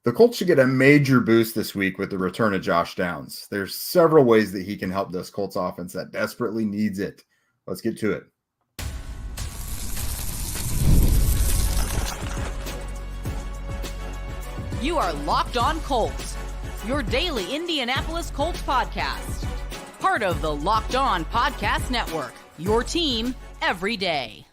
The Colts should get a major boost this week with the return of Josh Downs. There's several ways that he can help this Colts offense that desperately needs it. Let's get to it. You are Locked On Colts, your daily Indianapolis Colts podcast. Part of the Locked On Podcast Network, your team every day.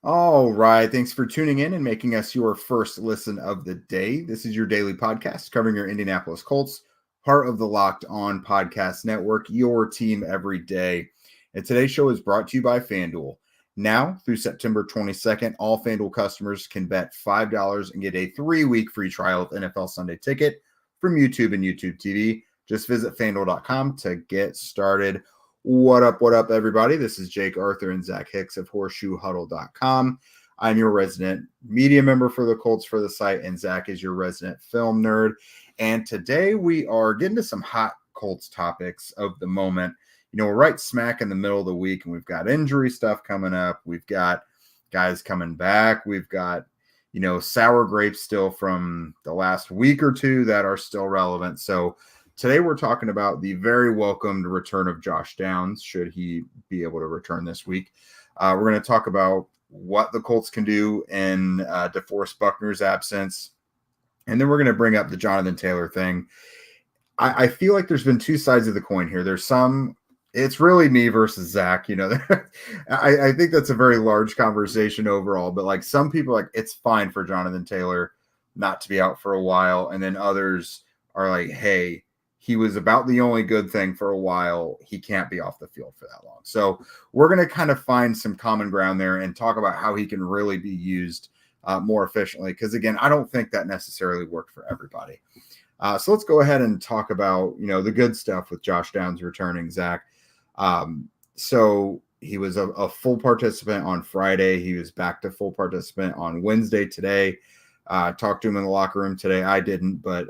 All right. Thanks for tuning in and making us your first listen of the day. This is your daily podcast covering your Indianapolis Colts, part of the Locked On Podcast Network, your team every day. And today's show is brought to you by FanDuel. Now, through September 22nd, all FanDuel customers can bet $5 and get a 3-week free trial of NFL Sunday Ticket from YouTube and YouTube TV. Just visit FanDuel.com to get started. What up, everybody? This is Jake Arthur and Zach Hicks of HorseshoeHuddle.com. I'm your resident media member for the Colts for the site, and Zach is your resident film nerd. And today we are getting to some hot Colts topics of the moment. You know, we're right smack in the middle of the week, and we've got injury stuff coming up. We've got guys coming back. We've got, you know, sour grapes still from the last week or two that are still relevant. So today we're talking about the very welcomed return of Josh Downs, should he be able to return this week. We're going to talk about what the Colts can do in DeForest Buckner's absence. And then we're going to bring up the Jonathan Taylor thing. I feel like there's been two sides of the coin here. It's really me versus Zach. You know, I think that's a very large conversation overall, but like some people, like it's fine for Jonathan Taylor not to be out for a while. And then others are like, hey, he was about the only good thing for a while. He can't be off the field for that long. So we're going to kind of find some common ground there and talk about how he can really be used more efficiently. Because again, I don't think that necessarily worked for everybody. So let's go ahead and talk about, you know, the good stuff with Josh Downs returning, Zach. So he was a full participant on Friday. He was back to full participant on Wednesday today. Talked to him in the locker room today. I didn't, but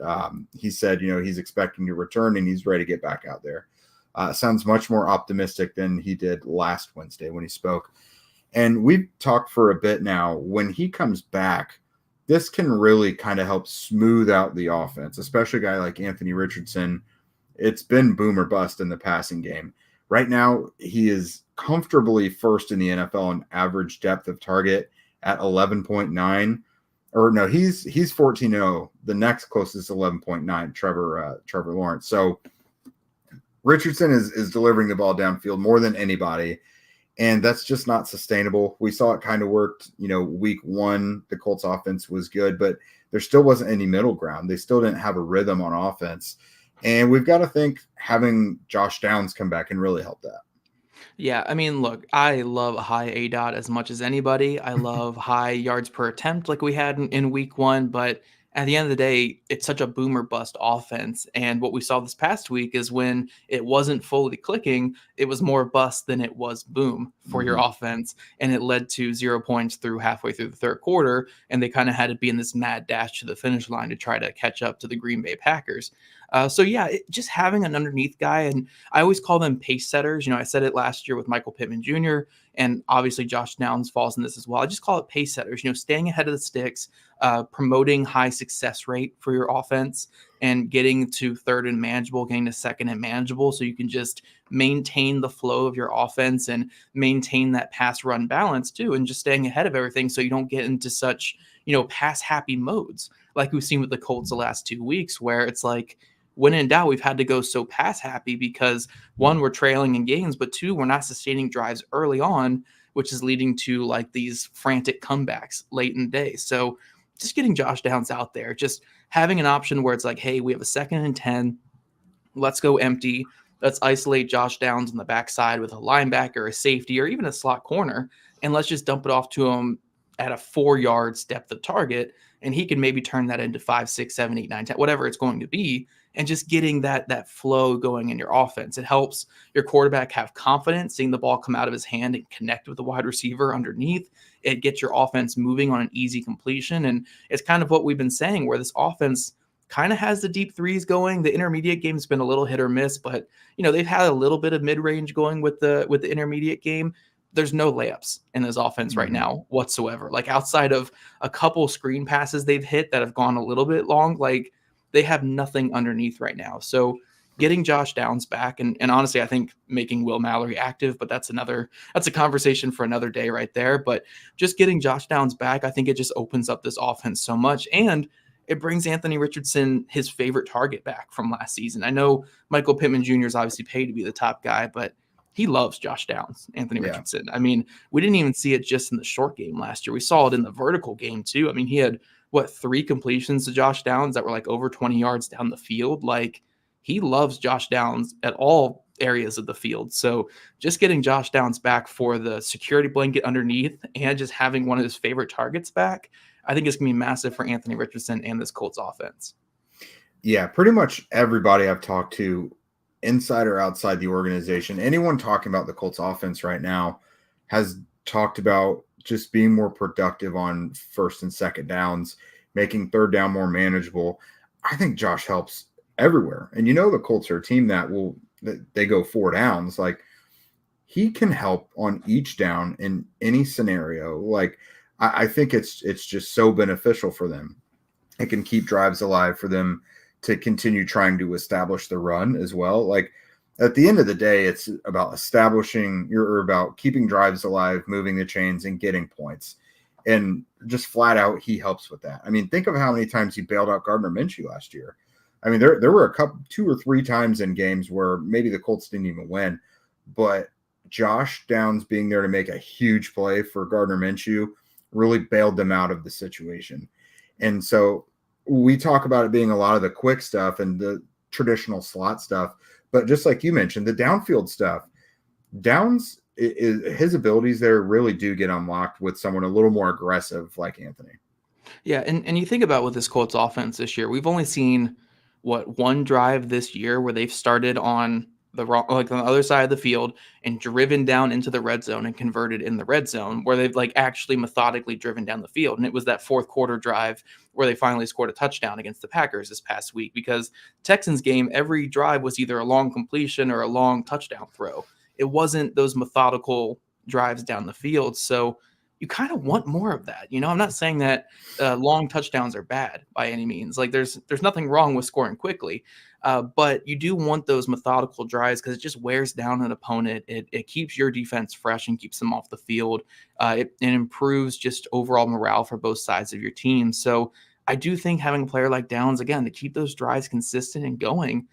he said, you know, he's expecting to return and he's ready to get back out there. Sounds much more optimistic than he did last Wednesday when he spoke. And we've talked for a bit now. When he comes back, this can really kind of help smooth out the offense, especially a guy like Anthony Richardson. It's been boom or bust in the passing game. Right now, he is comfortably first in the NFL in average depth of target at 11.9. Or no, he's 14-0. The next closest is 11.9, Trevor Lawrence. So Richardson is delivering the ball downfield more than anybody, and that's just not sustainable. We saw it kind of worked, you know, week one. The Colts offense was good, but there still wasn't any middle ground. They still didn't have a rhythm on offense. And we've got to think having Josh Downs come back can really help that. Yeah, I mean, look, I love a high ADOT as much as anybody. I love high yards per attempt like we had in week one, but at the end of the day, it's such a boom or bust offense. And what we saw this past week is when it wasn't fully clicking, it was more bust than it was boom for your offense. And it led to 0 points through halfway through the third quarter. And they kind of had to be in this mad dash to the finish line to try to catch up to the Green Bay Packers. Just having an underneath guy, and I always call them pace setters. You know, I said it last year with Michael Pittman Jr., and obviously Josh Downs falls in this as well. I just call it pace setters, you know, staying ahead of the sticks, promoting high success rate for your offense and getting to third and manageable, getting to second and manageable. So you can just maintain the flow of your offense and maintain that pass run balance too. And just staying ahead of everything. So you don't get into such, you know, pass happy modes like we've seen with the Colts the last 2 weeks, where it's like, when in doubt, we've had to go so pass happy because one, we're trailing in games, but two, we're not sustaining drives early on, which is leading to like these frantic comebacks late in the day. So just getting Josh Downs out there, just having an option where it's like, hey, we have a 2nd and 10. Let's go empty. Let's isolate Josh Downs on the backside with a linebacker, a safety, or even a slot corner. And let's just dump it off to him at a 4 yards depth of target. And he can maybe turn that into 5, 6, 7, 8, 9, 10, whatever it's going to be. And just getting that flow going in your offense. It helps your quarterback have confidence, seeing the ball come out of his hand and connect with the wide receiver underneath. It gets your offense moving on an easy completion. And it's kind of what we've been saying, where this offense kind of has the deep threes going. The intermediate game's been a little hit or miss, but you know, they've had a little bit of mid-range going with the intermediate game. there's no layups in this offense right now whatsoever. Like outside of a couple screen passes they've hit that have gone a little bit long, like they have nothing underneath right now. So getting Josh Downs back, and honestly, I think making Will Mallory active, but that's a conversation for another day right there. But just getting Josh Downs back, I think it just opens up this offense so much. And it brings Anthony Richardson his favorite target back from last season. I know Michael Pittman Jr. is obviously paid to be the top guy, but he loves Josh Downs, Anthony Richardson. I mean, we didn't even see it just in the short game last year. We saw it in the vertical game too. I mean, he had 3 completions to Josh Downs that were like over 20 yards down the field. Like, he loves Josh Downs at all areas of the field. So just getting Josh Downs back for the security blanket underneath and just having one of his favorite targets back, I think it's going to be massive for Anthony Richardson and this Colts offense. Yeah, pretty much everybody I've talked to, inside or outside the organization, anyone talking about the Colts offense right now has talked about just being more productive on first and second downs, making third down more manageable. I think Josh helps everywhere. And the Colts are a team that they go 4 downs. Like, he can help on each down in any scenario. Like, I think it's just so beneficial for them. It can keep drives alive for them to continue trying to establish the run as well. Like, at the end of the day, it's about about keeping drives alive, moving the chains, and getting points. And just flat out, he helps with that. I mean, think of how many times he bailed out Gardner Minshew last year. I mean, there were 2 or 3 times in games where maybe the Colts didn't even win, but Josh Downs being there to make a huge play for Gardner Minshew really bailed them out of the situation. And so we talk about it being a lot of the quick stuff and the traditional slot stuff, but just like you mentioned, the downfield stuff, Downs, his abilities there really do get unlocked with someone a little more aggressive like Anthony. Yeah, and you think about with this Colts offense this year, we've only seen one drive this year where they've started on the other side of the field and driven down into the red zone and converted in the red zone, where they've actually methodically driven down the field. And it was that fourth quarter drive where they finally scored a touchdown against the Packers this past week, because Texans game, every drive was either a long completion or a long touchdown throw. It wasn't those methodical drives down the field. So you kind of want more of that. I'm not saying that long touchdowns are bad by any means. Like, there's nothing wrong with scoring quickly, but you do want those methodical drives because it just wears down an opponent. It keeps your defense fresh and keeps them off the field. It improves just overall morale for both sides of your team. So I do think having a player like Downs, again, to keep those drives consistent and going,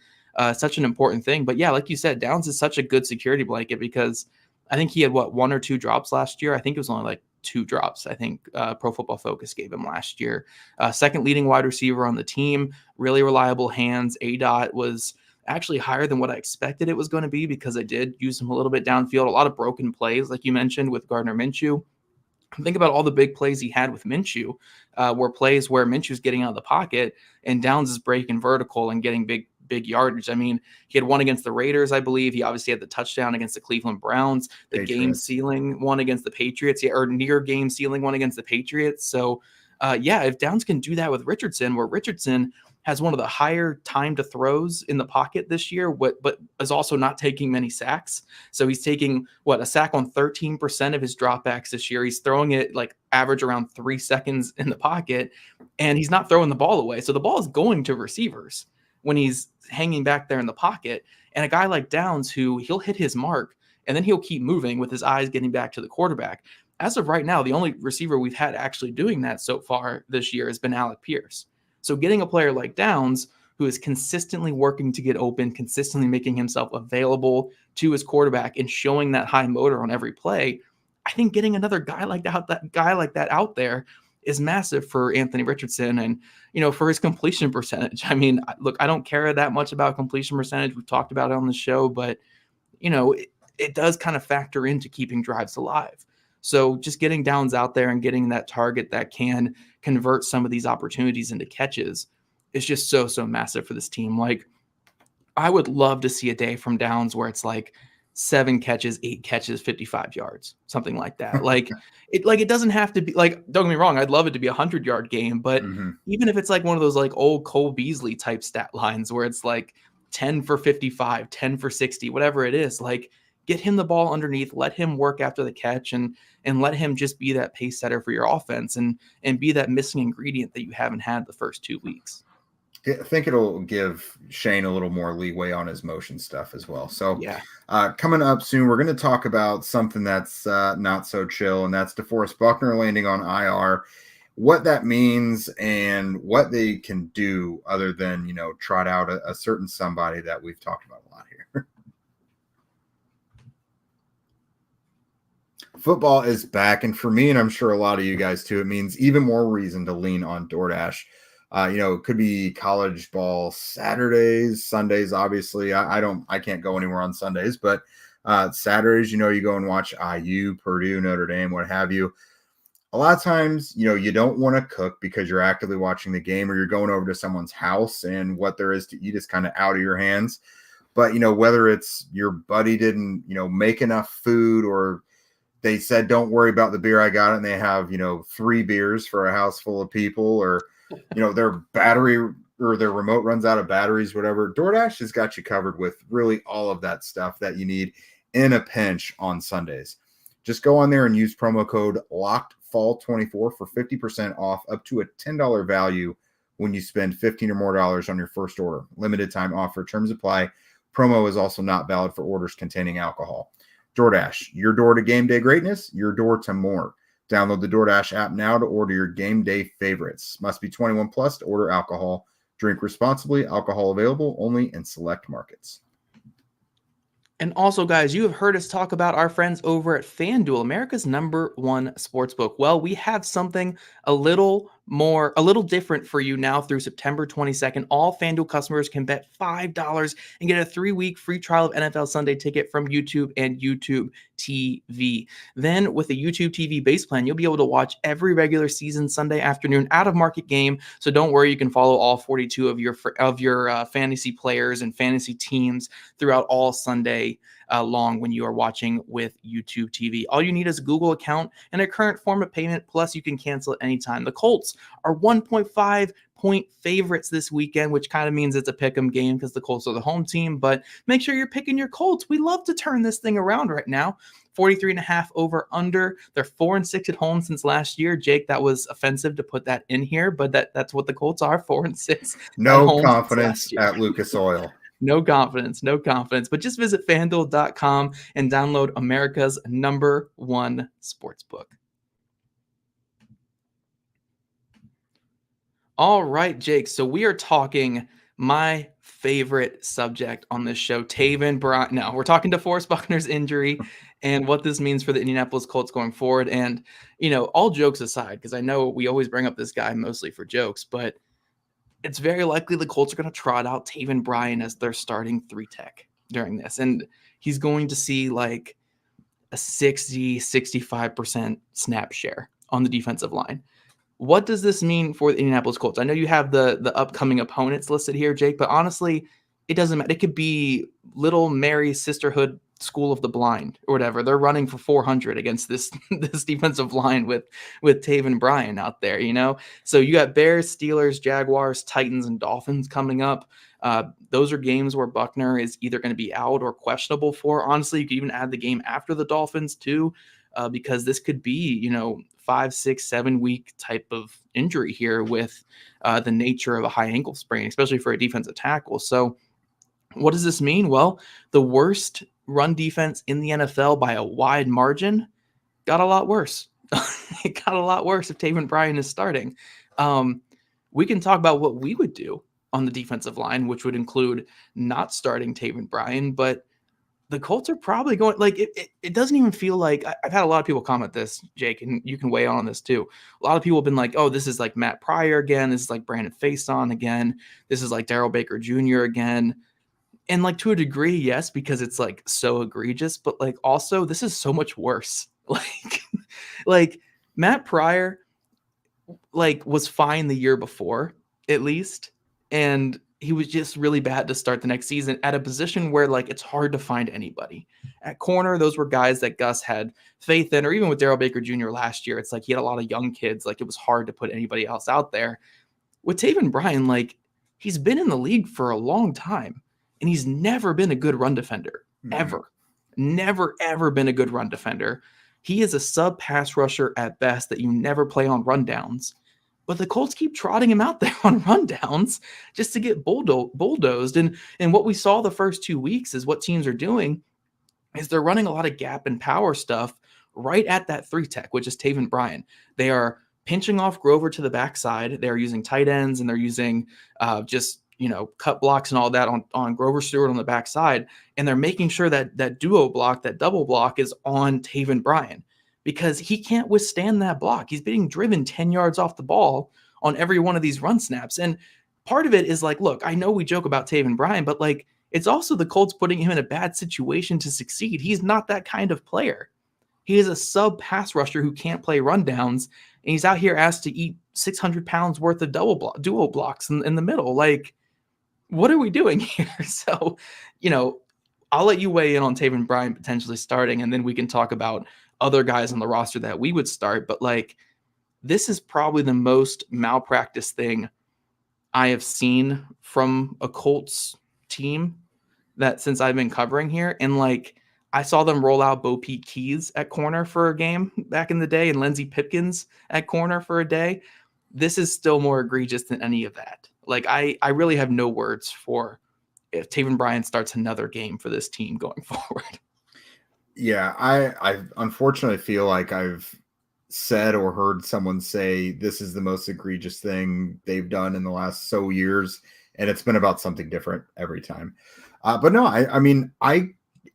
such an important thing. But yeah, like you said, Downs is such a good security blanket because I think he had 1 or 2 drops last year. I think it was only 2 drops. I think Pro Football Focus gave him last year. Second leading wide receiver on the team, really reliable hands. ADOT was actually higher than what I expected it was going to be because I did use him a little bit downfield. A lot of broken plays, like you mentioned, with Gardner Minshew. Think about all the big plays he had with Minshew, were plays where Minshew's getting out of the pocket and Downs is breaking vertical and getting big yardage. I mean, he had one against the Raiders, I believe. He obviously had the touchdown against the Cleveland Browns, the game-sealing one against the Patriots, or near game-sealing one against the Patriots. So, if Downs can do that with Richardson, where Richardson has one of the higher time to throws in the pocket this year, but is also not taking many sacks. So he's taking a sack on 13% of his dropbacks this year. He's throwing it average around 3 seconds in the pocket, and he's not throwing the ball away. So the ball is going to receivers when he's hanging back there in the pocket. And a guy like Downs, who he'll hit his mark and then he'll keep moving with his eyes getting back to the quarterback. As of right now, the only receiver we've had actually doing that so far this year has been Alec Pierce. So getting a player like Downs, who is consistently working to get open, consistently making himself available to his quarterback and showing that high motor on every play, I think getting another guy like that out there is massive for Anthony Richardson and, for his completion percentage. I mean, look, I don't care that much about completion percentage. We've talked about it on the show, but, it does kind of factor into keeping drives alive. So just getting Downs out there and getting that target that can convert some of these opportunities into catches is just so massive for this team. I would love to see a day from Downs where it's 7 catches, 8 catches, 55 yards, something like that. It doesn't have to be don't get me wrong. I'd love it to be 100-yard game, but even if it's one of those old Cole Beasley type stat lines where it's 10 for 55, 10 for 60, whatever it is, get him the ball underneath, let him work after the catch, and let him just be that pace setter for your offense and be that missing ingredient that you haven't had the first 2 weeks. I think it'll give Shane a little more leeway on his motion stuff as well. So yeah, coming up soon, we're going to talk about something that's not so chill, and that's DeForest Buckner landing on IR, what that means and what they can do other than, trot out a certain somebody that we've talked about a lot here. Football is back, and for me, and I'm sure a lot of you guys too, it means even more reason to lean on DoorDash. It could be college ball Saturdays, Sundays. Obviously, I can't go anywhere on Sundays, but Saturdays, you go and watch IU, Purdue, Notre Dame, what have you. A lot of times, you don't want to cook because you're actively watching the game, or you're going over to someone's house and what there is to eat is kind of out of your hands. But, whether it's your buddy didn't, make enough food, or they said, don't worry about the beer, I got it, and they have, 3 beers for a house full of people, or their battery or their remote runs out of batteries, whatever. DoorDash has got you covered with really all of that stuff that you need in a pinch on Sundays. Just go on there and use promo code LOCKEDFALL24 for 50% off up to a $10 value when you spend $15 or more on your first order. Limited time offer. Terms apply. Promo is also not valid for orders containing alcohol. DoorDash, your door to game day greatness, your door to more. Download the DoorDash app now to order your game day favorites. Must be 21 plus to order alcohol. Drink responsibly. Alcohol available only in select markets. And also, guys, you have heard us talk about our friends over at FanDuel, America's #1 sportsbook. Well, we have something a little different for you now through September 22nd. All FanDuel customers can bet $5 and get a 3-week free trial of NFL Sunday Ticket from YouTube and YouTube TV. Then with a YouTube TV base plan, you'll be able to watch every regular season Sunday afternoon out-of-market game. So don't worry, you can follow all 42 of your fantasy players and fantasy teams throughout all Sunday long when you are watching with YouTube TV. All you need is a Google account and a current form of payment, plus you can cancel at any time. The Colts are 1.5 point favorites this weekend, which kind of means it's a pick'em game because the Colts are the home team, but make sure you're picking your Colts. We love to turn this thing around right now. 43.5 over under. They're 4-6 at home since last year. Jake, that was offensive to put that in here, but that's what the Colts are, 4-6. No confidence at Lucas Oil. No confidence. But just visit FanDuel.com and download America's #1 sportsbook. All right, Jake. So we are talking my favorite subject on this show, Taven Bryan. No, we're talking DeForest Buckner's injury and what this means for the Indianapolis Colts going forward. And, all jokes aside, because I know we always bring up this guy mostly for jokes, but it's very likely the Colts are going to trot out Taven Bryan as their starting 3-tech during this. And he's going to see like a 60-65% snap share on the defensive line. What does this mean for the Indianapolis Colts? I know you have the upcoming opponents listed here, Jake, but honestly, it doesn't matter. It could be Little Mary's Sisterhood School of the Blind or whatever. They're running for 400 against this defensive line with Taven Bryan out there, So you got Bears, Steelers, Jaguars, Titans, and Dolphins coming up. Those are games where Buckner is either going to be out or questionable for. Honestly, you could even add the game after the Dolphins too, because this could be, 5, 6, 7 week type of injury here with the nature of a high ankle sprain, especially for a defensive tackle. So what does this mean? Well, the worst run defense in the NFL by a wide margin got a lot worse. It got a lot worse if Taven Bryan is starting. We can talk about what we would do on the defensive line, which would include not starting Taven Bryan, but the Colts are probably going like it doesn't even feel like I've had a lot of people comment this, Jake, and you can weigh on this too. A lot of people have been like, oh, this is like Matt Pryor again. This is like Brandon Faison again. This is like Darrell Baker Jr. again. And like to a degree, yes, because it's like so egregious, but like also this is so much worse. Like Matt Pryor like was fine the year before, at least. And he was just really bad to start the next season at a position where like it's hard to find anybody. At corner, those were guys that Gus had faith in, or even with Darrell Baker Jr. last year, it's like he had a lot of young kids. Like it was hard to put anybody else out there. With Taven Bryan, like he's been in the league for a long time and he's never been a good run defender ever. Never, ever been a good run defender. He is a sub pass rusher at best that you never play on rundowns. But the Colts keep trotting him out there on rundowns just to get bulldozed. And what we saw the first 2 weeks is what teams are doing is they're running a lot of gap and power stuff right at that 3-tech, which is Taven Bryan. They are pinching off Grover to the backside. They're using tight ends and they're using cut blocks and all that on Grover Stewart on the backside. And they're making sure that duo block, that double block is on Taven Bryan because he can't withstand that block. He's being driven 10 yards off the ball on every one of these run snaps. And part of it is like, look, I know we joke about Taven Bryan, but like, it's also the Colts putting him in a bad situation to succeed. He's not that kind of player. He is a sub pass rusher who can't play rundowns, and he's out here asked to eat 600 pounds worth of duo blocks in the middle. Like, what are we doing here? So, I'll let you weigh in on Taven Bryan potentially starting, and then we can talk about other guys on the roster that we would start. But like, this is probably the most malpractice thing I have seen from a Colts team that since I've been covering here. And like, I saw them roll out Bo Peep Keys at corner for a game back in the day and Lindsey Pipkins at corner for a day. This is still more egregious than any of that. Like, I really have no words for if Taven Bryan starts another game for this team going forward. Yeah, I unfortunately feel like I've said or heard someone say this is the most egregious thing they've done in the last so years, and it's been about something different every time. But no,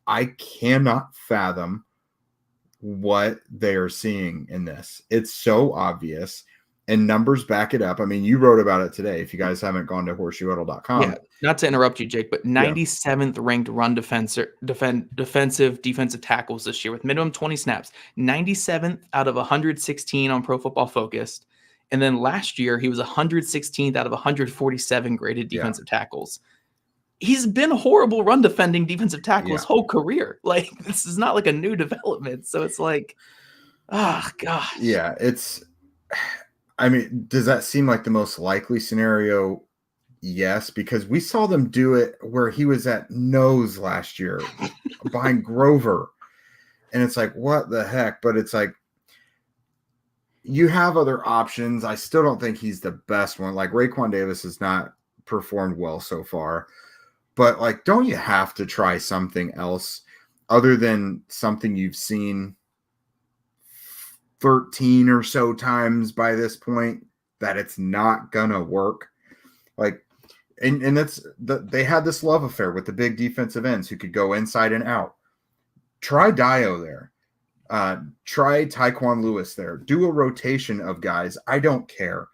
I cannot fathom what they are seeing in this. It's so obvious, and numbers back it up. I mean, you wrote about it today. If you guys haven't gone to horseshoehuddle.com. Yeah, not to interrupt you, Jake, but 97th ranked run defensive tackles this year with minimum 20 snaps. 97th out of 116 on Pro Football Focus. And then last year, he was 116th out of 147 graded defensive tackles. He's been a horrible run defending defensive tackle his whole career. Like, this is not like a new development. So it's like, oh gosh. Yeah, does that seem like the most likely scenario? Yes, because we saw them do it where he was at nose last year behind Grover. And it's like, what the heck? But it's like, you have other options. I still don't think he's the best one. Like, Raekwon Davis has not performed well so far. But, like, don't you have to try something else other than something you've seen 13 or so times by this point that it's not going to work? Like, and they had this love affair with the big defensive ends who could go inside and out. Try Dio there. Try Tyquan Lewis there. Do a rotation of guys. I don't care.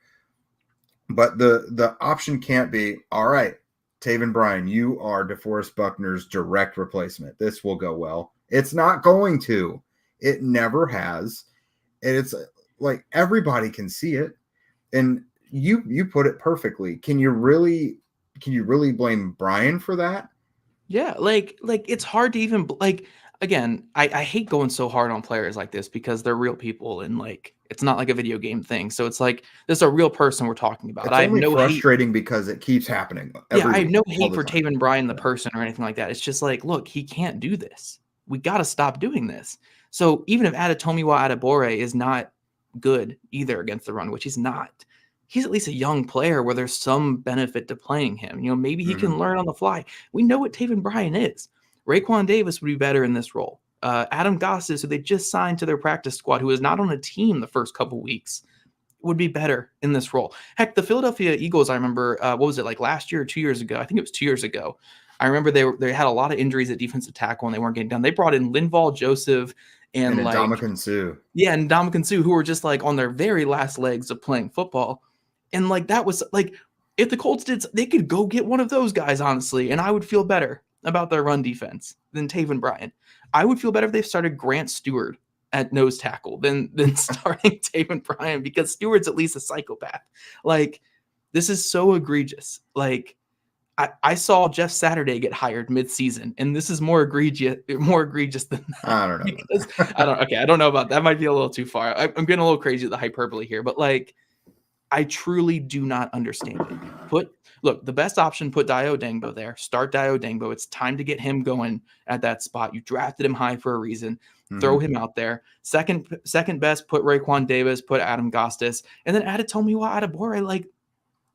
But the option can't be, all right, Taven Bryan, you are DeForest Buckner's direct replacement. This will go well. It's not going to. It never has. And it's like, everybody can see it. And you put it perfectly. Can you really blame Bryan for that? Yeah, like it's hard to even again, I hate going so hard on players like this because they're real people and like it's not like a video game thing. So it's like this is a real person we're talking about. It's I have no frustrating because it keeps happening. I have no hate for Taven Bryan the person or anything like that. It's just like, look, he can't do this. We got to stop doing this. So even if Adetomiwa Adebore is not good either against the run, which he's not, he's at least a young player where there's some benefit to playing him. Maybe he can learn on the fly. We know what Taven Bryan is. Raekwon Davis would be better in this role. Adam Gossis, who they just signed to their practice squad, who is not on a team the first couple weeks, would be better in this role. Heck, the Philadelphia Eagles, I remember, what was it, like last year or 2 years ago? I think it was 2 years ago. I remember they had a lot of injuries at defensive tackle and they weren't getting done. They brought in Linval Joseph and like Ndamukong Suh. Yeah, and Ndamukong Suh, who were just like on their very last legs of playing football. And like that was like, if the Colts did, they could go get one of those guys, honestly, and I would feel better about their run defense than Taven Bryan. I would feel better if they started Grant Stewart at nose tackle than starting Taven Bryan, because Stewart's at least a psychopath. Like, this is so egregious. Like, I saw Jeff Saturday get hired mid-season, and this is more egregious than that. I don't know. I don't know about that. Might be a little too far. I'm getting a little crazy with the hyperbole here, but like, I truly do not understand it. Look, the best option, put Dio Dangbo there. Start Dio Dangbo. It's time to get him going at that spot. You drafted him high for a reason. Throw him out there. Second best, put Raekwon Davis, put Adam Gostis, and then add Tomiwa Adebawore. Like,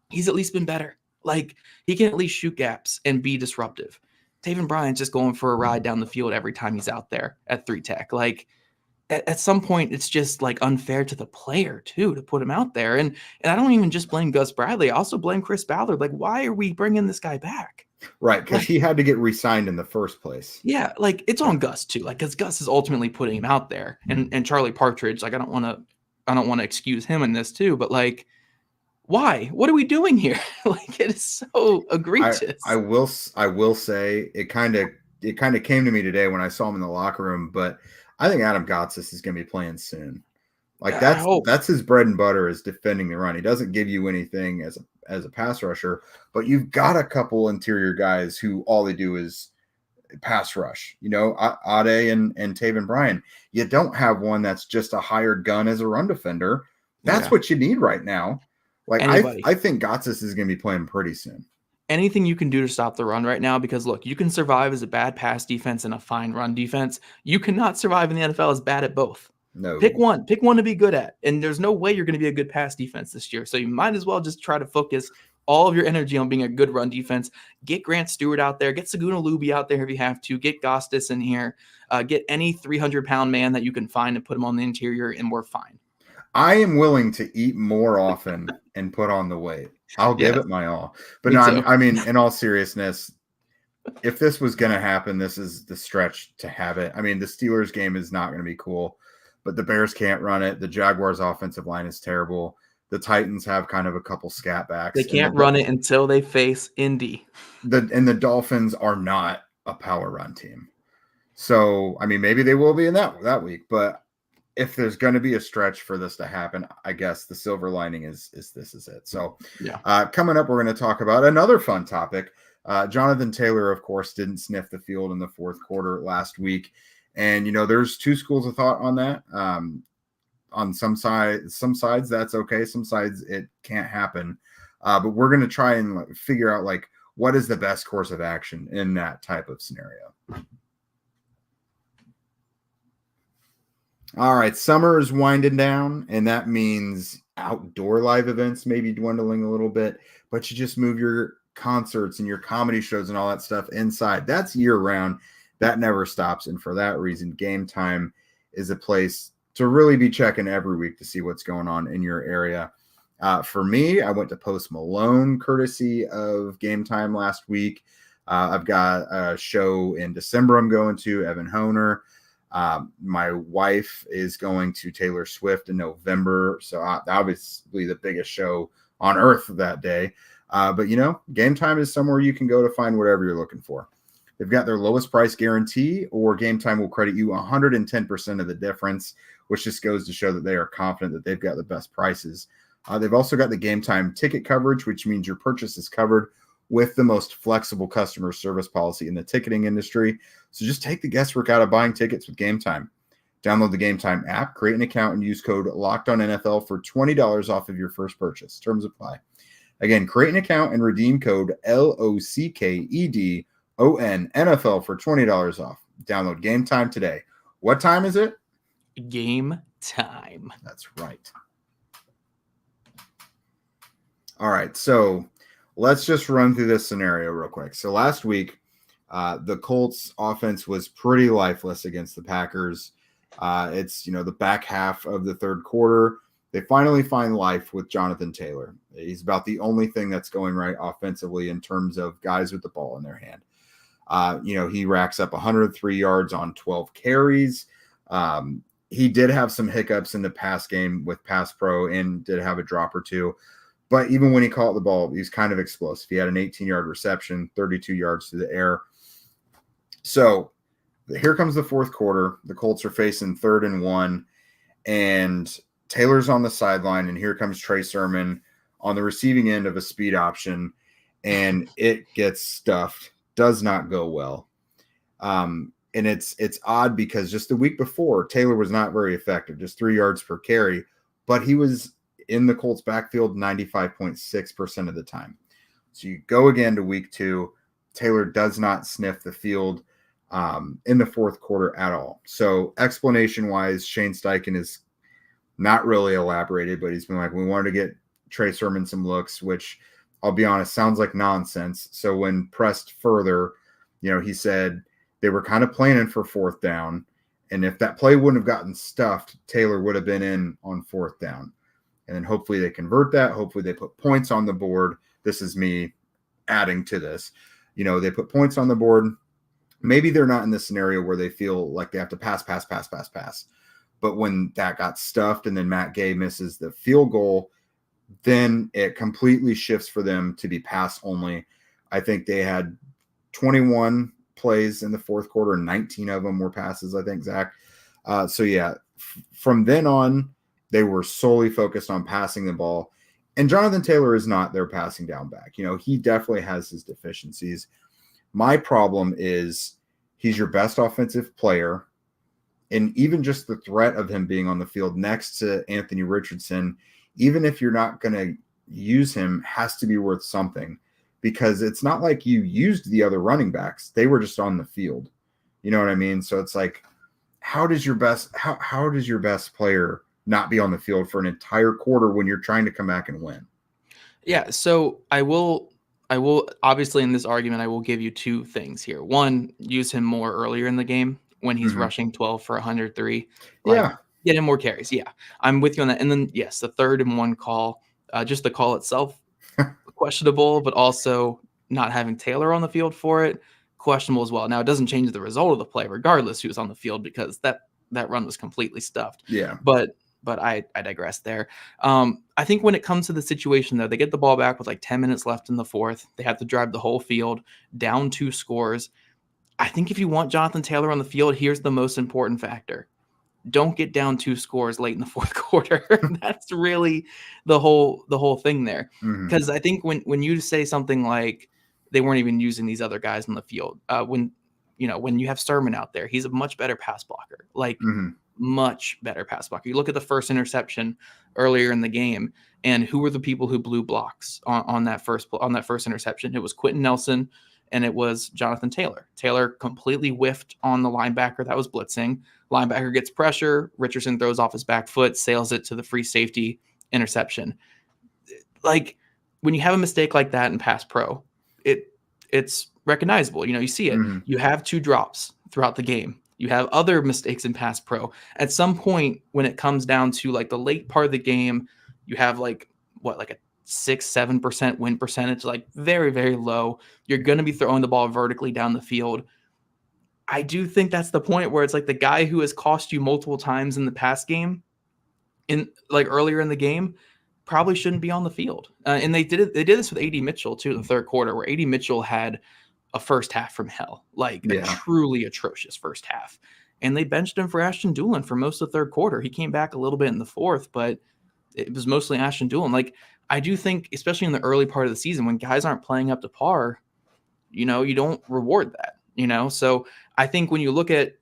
he's at least been better. Like, he can at least shoot gaps and be disruptive. Taven Bryan's just going for a ride down the field every time he's out there at 3-tech. Like, at some point, it's just like unfair to the player too to put him out there. And I don't even just blame Gus Bradley. I also blame Chris Ballard. Like, why are we bringing this guy back? Right, because he had to get re-signed in the first place. Yeah, like, it's on Gus too. Like, because Gus is ultimately putting him out there, and Charlie Partridge. Like, I don't want to excuse him in this too, but like, why? What are we doing here? Like, it is so egregious. I will say it kind of came to me today when I saw him in the locker room, but I think Adam Gotsis is going to be playing soon. Like, that's his bread and butter, is defending the run. He doesn't give you anything as a pass rusher, but you've got a couple interior guys who all they do is pass rush. You know, Ade and Taven Bryan. You don't have one that's just a hired gun as a run defender. That's what you need right now. Like, I think Gotsis is going to be playing pretty soon. Anything you can do to stop the run right now, because look, you can survive as a bad pass defense and a fine run defense. You cannot survive in the NFL as bad at both. No. Pick one to be good at. And there's no way you're going to be a good pass defense this year. So you might as well just try to focus all of your energy on being a good run defense. Get Grant Stewart out there. Get Saguna Luby out there if you have to. Get Gostis in here. Get any 300-pound man that you can find and put him on the interior, and we're fine. I am willing to eat more often and put on the weight. I'll give it my all. But no, I mean, in all seriousness, if this was going to happen, this is the stretch to have it. I mean, the Steelers game is not going to be cool, but the Bears can't run it. The Jaguars' offensive line is terrible. The Titans have kind of a couple scat backs. They can't run it until they face Indy. And the Dolphins are not a power run team. So, I mean, maybe they will be in that week, but if there's going to be a stretch for this to happen, I guess the silver lining is this is it. So coming up, we're going to talk about another fun topic. Jonathan Taylor, of course, didn't sniff the field in the fourth quarter last week. And, you know, there's two schools of thought on that. On some sides, that's okay. Some sides, it can't happen. But we're going to try and figure out, like, what is the best course of action in that type of scenario. All right, summer is winding down, and that means outdoor live events maybe dwindling a little bit, but you just move your concerts and your comedy shows and all that stuff inside. That's year-round. That never stops, and for that reason, Game Time is a place to really be checking every week to see what's going on in your area. For me, I went to Post Malone courtesy of Game Time last week. I've got a show in December I'm going to, Evan Honer. My wife is going to Taylor Swift in November, so obviously the biggest show on earth that day. But, you know, Game Time is somewhere you can go to find whatever you're looking for. They've got their lowest price guarantee, or Game Time will credit you 110% of the difference, which just goes to show that they are confident that they've got the best prices. They've also got the Game Time ticket coverage, which means your purchase is covered with the most flexible customer service policy in the ticketing industry. So just take the guesswork out of buying tickets with Game Time. Download the Game Time app, create an account, and use code LOCKEDONNFL for $20 off of your first purchase. Terms apply. Again, create an account and redeem code LOCKEDONNFL for $20 off. Download Game Time today. What time is it? Game Time. That's right. All right, so let's just run through this scenario real quick. So last week, the Colts offense was pretty lifeless against the Packers. It's, you know, the back half of the third quarter. They finally find life with Jonathan Taylor. He's about the only thing that's going right offensively in terms of guys with the ball in their hand. You know, he racks up 103 yards on 12 carries. He did have some hiccups in the pass game with Pass Pro and did have a drop or two. But even when he caught the ball, he's kind of explosive. He had an 18-yard reception, 32 yards through the air. So here comes the fourth quarter. The Colts are facing 3rd and 1, and Taylor's on the sideline, and here comes Trey Sermon on the receiving end of a speed option, and it gets stuffed. Does not go well. And it's odd because just the week before, Taylor was not very effective, just 3 yards per carry, but he was in the Colts backfield 95.6% of the time. So you go again to week 2, Taylor does not sniff the field in the fourth quarter at all. So explanation-wise, Shane Steichen is not really elaborated, but he's been like, we wanted to get Trey Sermon some looks, which I'll be honest, sounds like nonsense. So when pressed further, he said they were kind of planning for fourth down. And if that play wouldn't have gotten stuffed, Taylor would have been in on fourth down. And then hopefully they convert that. Hopefully they put points on the board. This is me adding to this. They put points on the board. Maybe they're not in this scenario where they feel like they have to pass. But when that got stuffed and then Matt Gay misses the field goal, then it completely shifts for them to be pass only. I think they had 21 plays in the fourth quarter, and 19 of them were passes, I think, Zach. From then on, they were solely focused on passing the ball. And Jonathan Taylor is not their passing down back. He definitely has his deficiencies. My problem is he's your best offensive player. And even just the threat of him being on the field next to Anthony Richardson, even if you're not going to use him, has to be worth something, because it's not like you used the other running backs. They were just on the field. You know what I mean? So it's like, how does your best player not be on the field for an entire quarter when you're trying to come back and win? Yeah. So I will obviously in this argument, I will give you two things here. One, use him more earlier in the game when he's rushing 12 for 103. Get him more carries. Yeah, I'm with you on that. And then, yes, the 3rd and 1 call, just the call itself, questionable, but also not having Taylor on the field for it, questionable as well. Now, it doesn't change the result of the play, regardless who's on the field, because that run was completely stuffed. Yeah. But I digress there. I think when it comes to the situation, though, they get the ball back with like 10 minutes left in the fourth. They have to drive the whole field, down 2 scores. I think if you want Jonathan Taylor on the field, here's the most important factor. Don't get down 2 scores late in the fourth quarter. That's really the whole thing there. Because I think when you say something like they weren't even using these other guys on the field, when you have Sermon out there, he's a much better pass blocker, much better pass blocker. You look at the first interception earlier in the game, and who were the people who blew blocks on that first interception? It was Quentin Nelson and it was Jonathan Taylor. Taylor completely whiffed on the linebacker that was blitzing. Linebacker gets pressure. Richardson throws off his back foot, sails it to the free safety, interception. Like, when you have a mistake like that in pass pro, it's recognizable. You see it. You have 2 drops throughout the game. You have other mistakes in pass pro. At some point, when it comes down to like the late part of the game, you have like a 6-7% win percentage, like very, very low. You're going to be throwing the ball vertically down the field. I do think that's the point where it's like the guy who has cost you multiple times in the pass game, in like earlier in the game, probably shouldn't be on the field. And they did this with AD Mitchell too in the third quarter, where AD Mitchell had a first half from hell, a truly atrocious first half. And they benched him for Ashton Dulin for most of the third quarter. He came back a little bit in the fourth, but it was mostly Ashton Dulin. Like, I do think, especially in the early part of the season, when guys aren't playing up to par, you don't reward that, So I think when you look at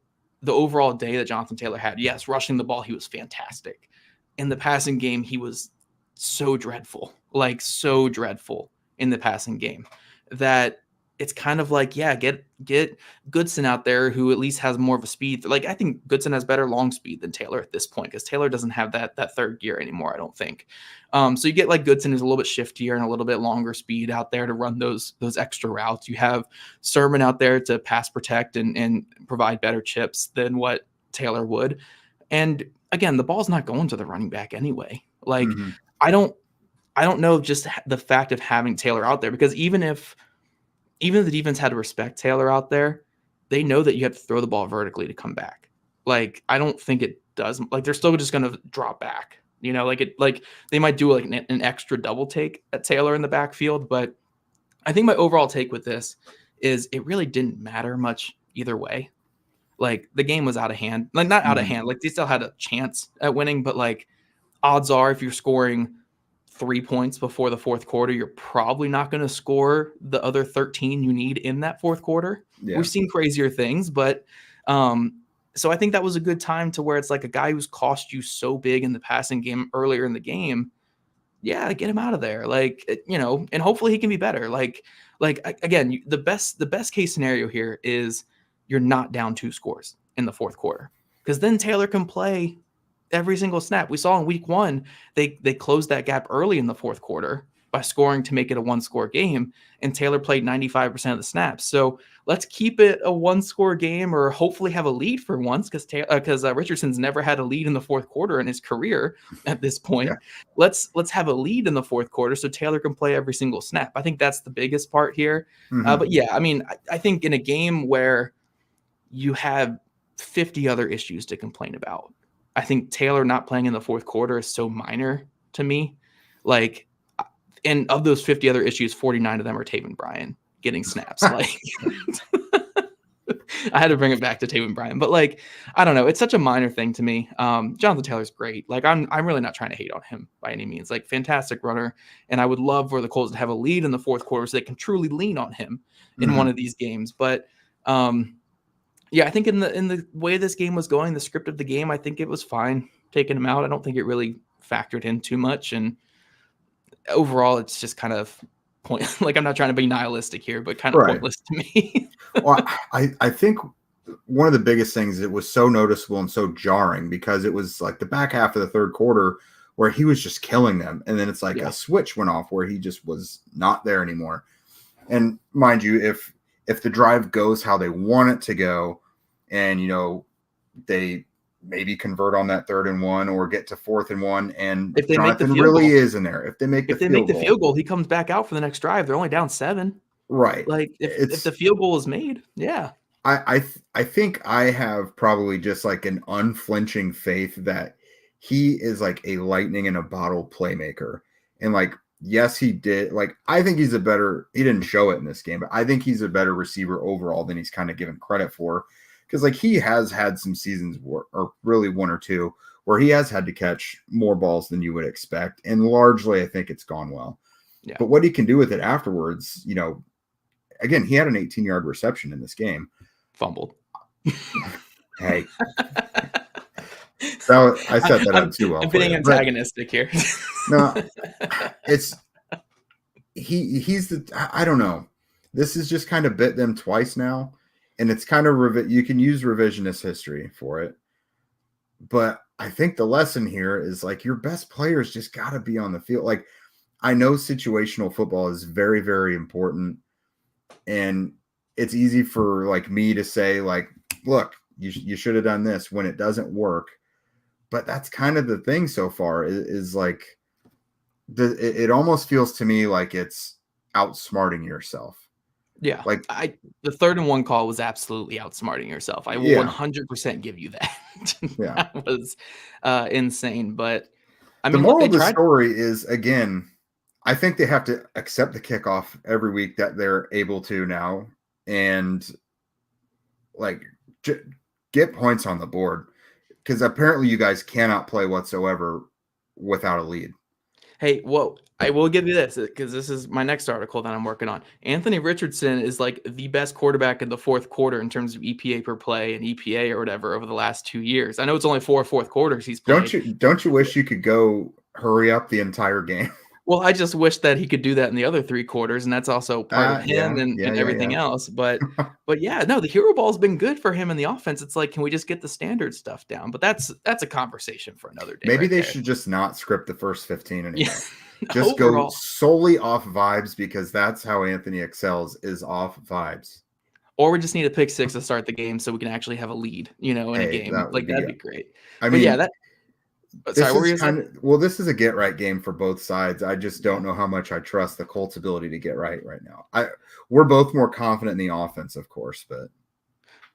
the overall day that Jonathan Taylor had, yes, rushing the ball, he was fantastic. In the passing game, he was so dreadful in the passing game that it's kind of like, get Goodson out there, who at least has more of a speed. Like, I think Goodson has better long speed than Taylor at this point, because Taylor doesn't have that third gear anymore, I don't think. So you get like Goodson, who's a little bit shiftier and a little bit longer speed out there to run those extra routes. You have Sermon out there to pass protect and provide better chips than what Taylor would. And again, the ball's not going to the running back anyway. Like, I don't know, just the fact of having Taylor out there, because even if the defense had to respect Taylor out there, they know that you have to throw the ball vertically to come back. Like, I don't think it does. Like, they're still just going to drop back, like they might do like an extra double take at Taylor in the backfield. But I think my overall take with this is it really didn't matter much either way. Like, the game was out of hand, like not out of hand. Like, they still had a chance at winning, but like, odds are if you're scoring 3 points before the fourth quarter, you're probably not going to score the other 13 you need in that fourth quarter. Yeah. We've seen crazier things, but so I think that was a good time to where it's like a guy who's cost you so big in the passing game earlier in the game, yeah, get him out of there. And hopefully he can be better. Again, the best case scenario here is you're not down 2 scores in the fourth quarter, because then Taylor can play every single snap. We saw in week 1, they closed that gap early in the fourth quarter by scoring to make it a 1-score game, and Taylor played 95% of the snaps. So let's keep it a 1-score game, or hopefully have a lead for once, because Richardson's never had a lead in the fourth quarter in his career at this point. Yeah. Let's have a lead in the fourth quarter so Taylor can play every single snap. I think that's the biggest part here. But yeah, I mean, I think in a game where you have 50 other issues to complain about, I think Taylor not playing in the fourth quarter is so minor to me. And of those 50 other issues, 49 of them are Taven Bryan getting snaps. I had to bring it back to Taven Bryan, but I don't know. It's such a minor thing to me. Jonathan Taylor's great. I'm really not trying to hate on him by any means. Fantastic runner, and I would love for the Colts to have a lead in the fourth quarter so they can truly lean on him in one of these games. But yeah, I think in the way this game was going, the script of the game, I think it was fine taking him out. I don't think it really factored in too much, and overall, it's just kind of I'm not trying to be nihilistic here, but kind of pointless to me. Well, I think one of the biggest things, it was so noticeable and so jarring because it was the back half of the third quarter where he was just killing them. And then it's a switch went off where he just was not there anymore. And mind you, if the drive goes how they want it to go, and, they maybe convert on that 3rd and 1 or get to 4th and 1, and if they Jonathan make the field really goal, is in there. If they make the field goal, he comes back out for the next drive. They're only down 7. Right. If the field goal is made, yeah. I think I have probably just an unflinching faith that he is a lightning in a bottle playmaker. And yes, he did. I think he didn't show it in this game, but I think he's a better receiver overall than he's kind of given credit for. Because he has had some seasons or really 1 or 2 where he has had to catch more balls than you would expect. And largely, I think it's gone well. Yeah. But what he can do with it afterwards, again, he had an 18-yard reception in this game. Fumbled. Hey. So I set that up too well. I'm being antagonistic here. No, he's I don't know. This has just kind of bit them twice now. And it's kind of you can use revisionist history for it. But I think the lesson here is your best players just got to be on the field. I know situational football is very, very important. And it's easy for me to say look, you should have done this when it doesn't work. But that's kind of the thing so far is it almost feels to me like it's outsmarting yourself. Yeah, the 3rd and 1 call was absolutely outsmarting yourself. I will 100% give you that. Yeah, that was insane. But I mean, the moral of the story is, again, I think they have to accept the kickoff every week that they're able to now, and get points on the board, because apparently you guys cannot play whatsoever without a lead. Hey, well, I will give you this, because this is my next article that I'm working on. Anthony Richardson is the best quarterback in the fourth quarter in terms of EPA per play and EPA or whatever over the last 2 years. I know it's only 4 fourth quarters he's played. Don't you wish you could go hurry up the entire game? Well, I just wish that he could do that in the other 3 quarters, and that's also part of him and everything else. But yeah, no, the hero ball's been good for him in the offense. It's can we just get the standard stuff down? But that's a conversation for another day. Maybe they should just not script the first 15 anymore. Yeah. Just go solely off vibes, because that's how Anthony excels, is off vibes. Or we just need a pick 6 to start the game so we can actually have a lead, in a game. That'd be great. I mean, yeah, this is a get right game for both sides. I just don't know how much I trust the Colts' ability to get right now. We're both more confident in the offense, of course, but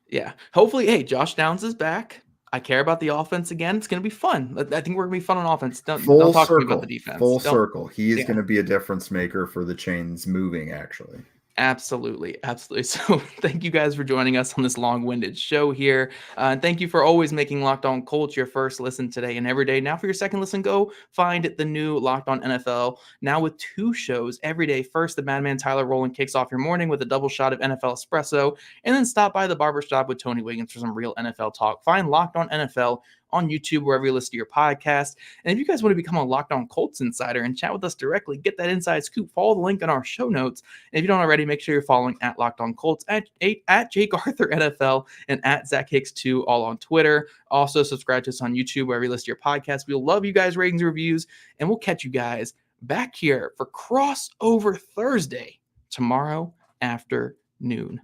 yeah, hopefully, hey, Josh Downs is back. I care about the offense again. It's going to be fun. I think we're going to be fun on offense. Don't talk to me about the defense. Full circle. He is going to be a difference maker for the chains moving, actually. Absolutely. So thank you guys for joining us on this long-winded show here. And thank you for always making Locked On Colts your first listen today and every day. Now for your second listen, go find the new Locked On NFL, now with 2 shows every day. First, the Madman Tyler Rowland kicks off your morning with a double shot of NFL espresso, and then stop by the barbershop with Tony Wiggins for some real NFL talk. Find Locked On NFL on YouTube, wherever you listen to your podcast. And if you guys want to become a Locked On Colts insider and chat with us directly, get that inside scoop, follow the link in our show notes. And if you don't already, make sure you're following at Locked On Colts, at Jake Arthur NFL, and at Zach Hicks 2, all on Twitter. Also, subscribe to us on YouTube, wherever you listen to your podcast. We'll love you guys' ratings and reviews, and we'll catch you guys back here for Crossover Thursday tomorrow afternoon.